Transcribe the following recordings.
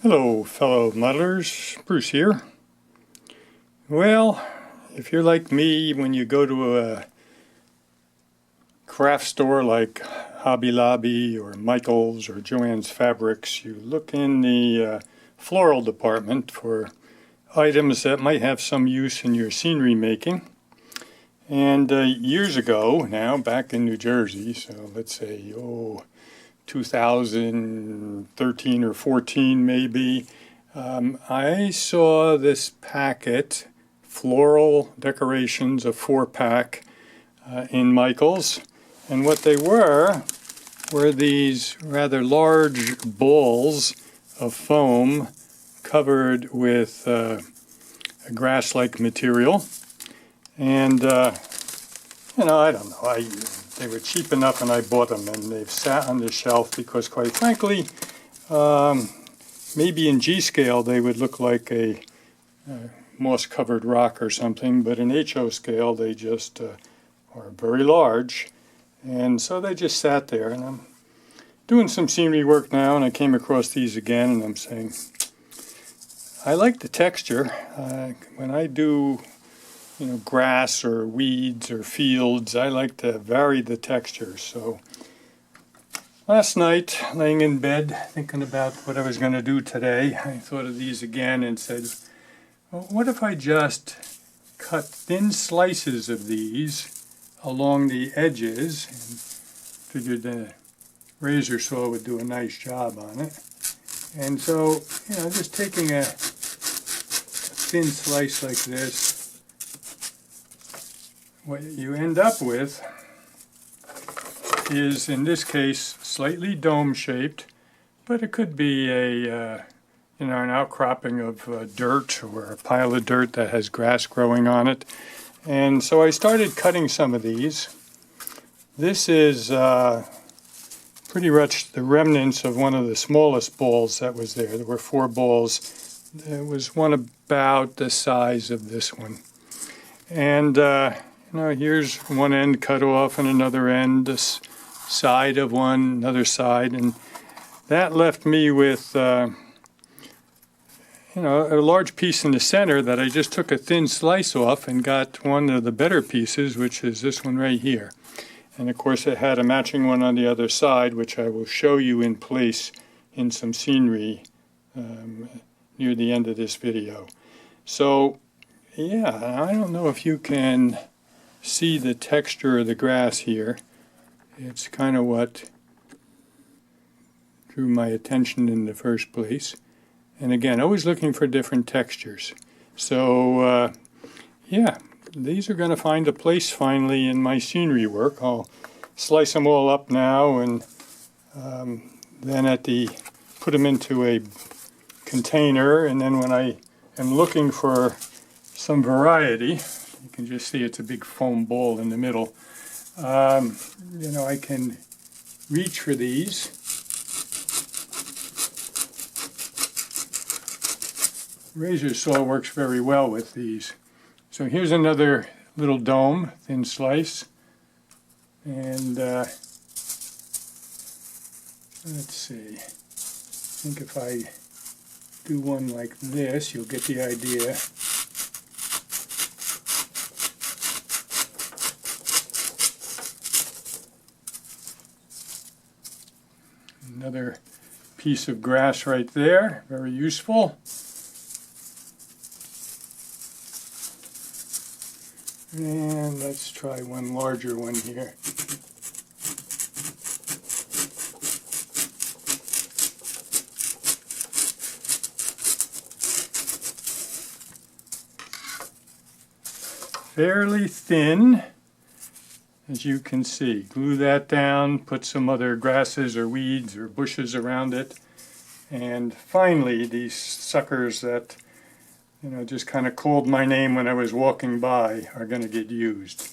Hello, fellow muddlers. Bruce here. Well, if you're like me, when you go to a craft store like Hobby Lobby or Michael's or Joann's Fabrics, you look in the floral department for items that might have some use in your scenery making. And years ago now, back in New Jersey, so let's say, 2013 or 14 maybe, I saw this packet, floral decorations, a 4-pack in Michael's. And what they were these rather large balls of foam covered with a grass-like material. And, I don't know, they were cheap enough and I bought them, and they've sat on the shelf because, quite frankly, maybe in G-scale they would look like a moss-covered rock or something, but in HO scale they just are very large. And so they just sat there, and I'm doing some scenery work now, and I came across these again, and I'm saying, I like the texture. When I do grass or weeds or fields, I like to vary the texture. So last night, laying in bed, thinking about what I was going to do today, I thought of these again and said, well, what if I just cut thin slices of these along the edges, and figured the razor saw would do a nice job on it. And so, just taking a thin slice like this, what you end up with is, in this case, slightly dome-shaped, but it could be an outcropping of dirt or a pile of dirt that has grass growing on it. And so I started cutting some of these. This is pretty much the remnants of one of the smallest balls that was there. There were 4 balls. There was one about the size of this one. And here's one end cut off and another end, this side of one, another side, and that left me with a large piece in the center that I just took a thin slice off and got one of the better pieces, which is this one right here. And of course it had a matching one on the other side, which I will show you in place in some scenery near the end of this video. So yeah, I don't know if you can see the texture of the grass here. It's kind of what drew my attention in the first place. And again, always looking for different textures. So these are going to find a place finally in my scenery work. I'll slice them all up now, and then put them into a container, and then when I am looking for some variety, you can just see it's a big foam ball in the middle. I can reach for these. Razor saw works very well with these. So here's another little dome, thin slice. And let's see. I think if I do one like this, you'll get the idea. Another piece of grass right there, very useful. And let's try one larger one here. Fairly thin, as you can see. Glue that down, put some other grasses or weeds or bushes around it, and finally these suckers that just kind of called my name when I was walking by are going to get used.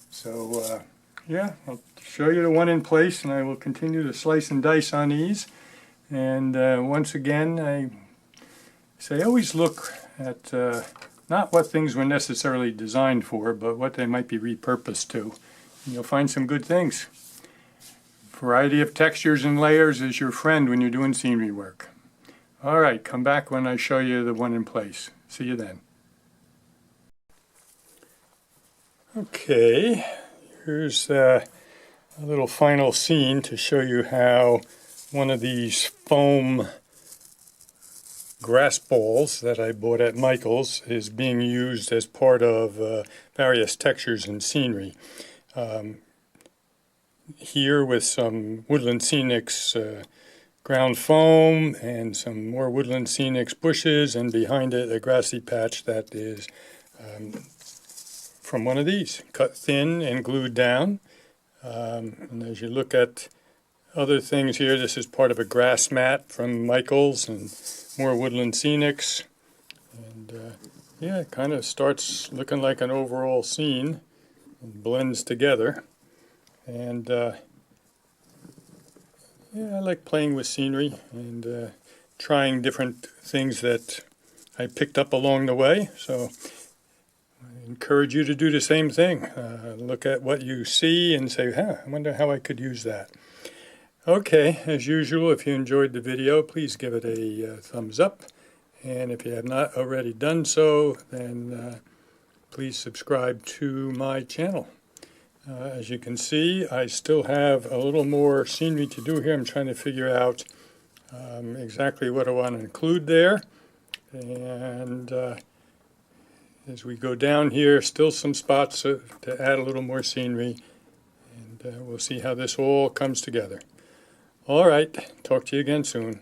So I'll show you the one in place, and I will continue to slice and dice on these. And once again, I say always look at not what things were necessarily designed for, but what they might be repurposed to. And you'll find some good things. Variety of textures and layers is your friend when you're doing scenery work. All right, come back when I show you the one in place. See you then. Okay, here's a little final scene to show you how one of these foam grass balls that I bought at Michael's is being used as part of various textures and scenery. Here with some Woodland Scenics ground foam and some more Woodland Scenics bushes, and behind it a grassy patch that is from one of these, cut thin and glued down. And as you look at other things here, this is part of a grass mat from Michael's and more Woodland Scenics. And yeah, it kind of starts looking like an overall scene and blends together. And yeah, I like playing with scenery and trying different things that I picked up along the way. So I encourage you to do the same thing. Look at what you see and say, I wonder how I could use that. Okay, as usual, if you enjoyed the video, please give it a thumbs up. And if you have not already done so, then please subscribe to my channel. As you can see, I still have a little more scenery to do here. I'm trying to figure out exactly what I want to include there. And as we go down here, still some spots to add a little more scenery. And we'll see how this all comes together. All right, talk to you again soon.